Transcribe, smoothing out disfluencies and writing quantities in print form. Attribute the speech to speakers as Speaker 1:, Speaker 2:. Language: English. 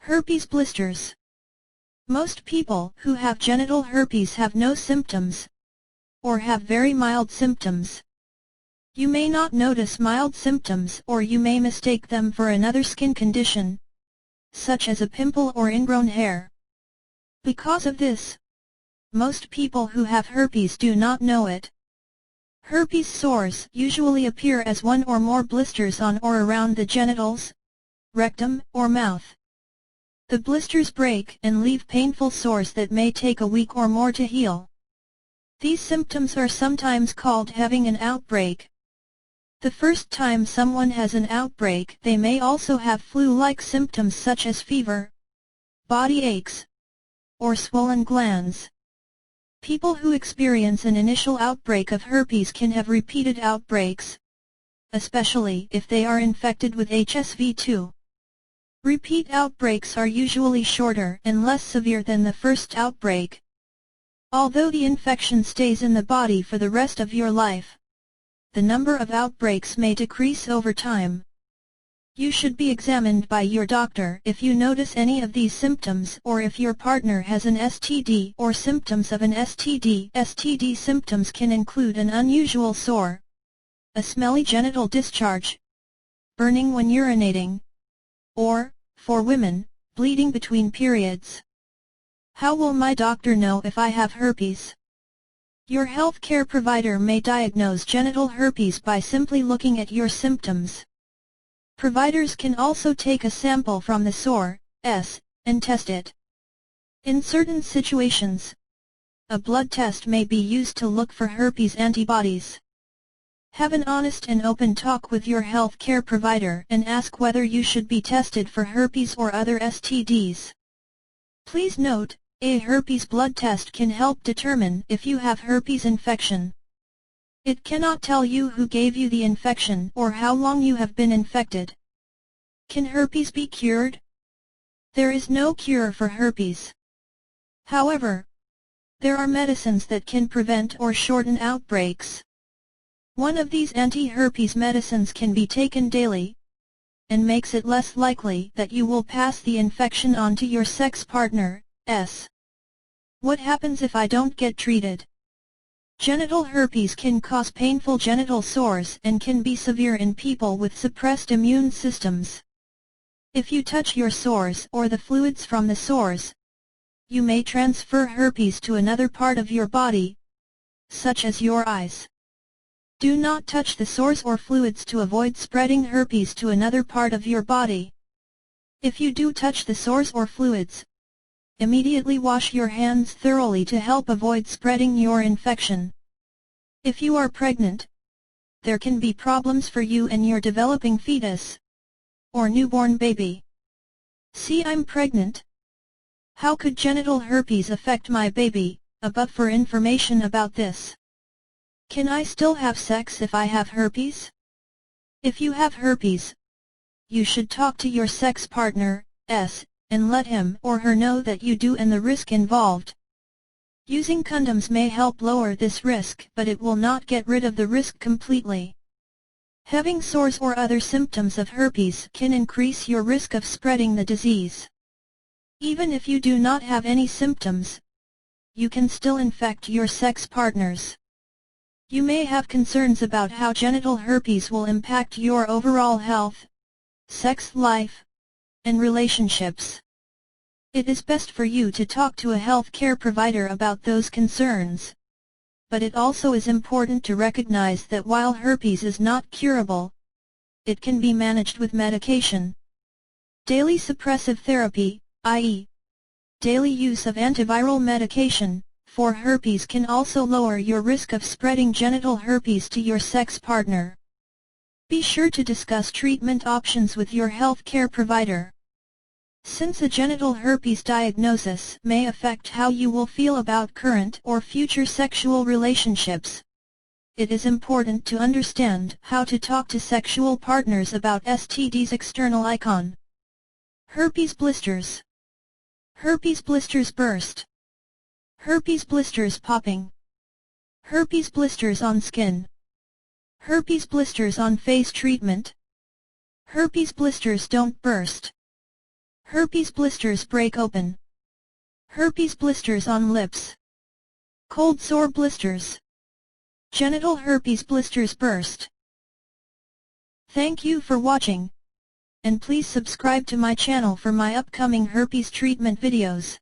Speaker 1: Herpes blisters. Most people who have genital herpes have no symptoms, or have very mild symptoms. You may not notice mild symptoms, or you may mistake them for another skin condition, such as a pimple or ingrown hair. Because of this, most people who have herpes do not know it. Herpes sores usually appear as one or more blisters on or around the genitals, rectum, or mouth. The blisters break and leave painful sores that may take a week or more to heal. These symptoms are sometimes called having an outbreak. The first time someone has an outbreak, they may also have flu-like symptoms such as fever, body aches, or swollen glands. People who experience an initial outbreak of herpes can have repeated outbreaks, especially if they are infected with HSV-2. Repeat outbreaks are usually shorter and less severe than the first outbreak. Although the infection stays in the body for the rest of your life, the number of outbreaks may decrease over time. You should be examined by your doctor if you notice any of these symptoms, or if your partner has an STD or symptoms of an STD. STD symptoms can include an unusual sore, a smelly genital discharge, burning when urinating, or, for women, bleeding between periods. How will my doctor know if I have herpes? Your healthcare provider may diagnose genital herpes by simply looking at your symptoms. Providers can also take a sample from the sores and test it. In certain situations, a blood test may be used to look for herpes antibodies. Have an honest and open talk with your healthcare provider and ask whether you should be tested for herpes or other STDs. Please note, a herpes blood test can help determine if you have herpes infection. It cannot tell you who gave you the infection or how long you have been infected. Can herpes be cured? There is no cure for herpes. However, there are medicines that can prevent or shorten outbreaks. One of these anti-herpes medicines can be taken daily, and makes it less likely that you will pass the infection on to your sex partner. What happens if I don't get treated? Genital herpes can cause painful genital sores and can be severe in people with suppressed immune systems. If you touch your sores or the fluids from the sores, you may transfer herpes to another part of your body, such as your eyes. Do not touch the sores or fluids to avoid spreading herpes to another part of your body. If you do touch the sores or fluids, immediately wash your hands thoroughly to help avoid spreading your infection. If you are pregnant, there can be problems for you and your developing fetus, or newborn baby. See, I'm pregnant. How could genital herpes affect my baby? Above for information about this. Can I still have sex if I have herpes? If you have herpes, you should talk to your sex partner, and let him or her know that you do and the risk involved. Using condoms may help lower this risk, but it will not get rid of the risk completely. Having sores or other symptoms of herpes can increase your risk of spreading the disease. Even if you do not have any symptoms, you can still infect your sex partners. You may have concerns about how genital herpes will impact your overall health, sex life, and relationships. It is best for you to talk to a healthcare provider about those concerns. But it also is important to recognize that while herpes is not curable, it can be managed with medication. Daily suppressive therapy, i.e., daily use of antiviral medication, for herpes can also lower your risk of spreading genital herpes to your sex partner. Be sure to discuss treatment options with your healthcare provider. Since a genital herpes diagnosis may affect how you will feel about current or future sexual relationships, it is important to understand how to talk to sexual partners about STD's external icon. Herpes blisters. Herpes blisters burst. Herpes blisters popping. Herpes blisters on skin. Herpes blisters on face treatment. Herpes blisters don't burst. Herpes blisters break open. Herpes blisters on lips. Cold sore blisters. Genital herpes blisters burst. Thank you for watching. And please subscribe to my channel for my upcoming herpes treatment videos.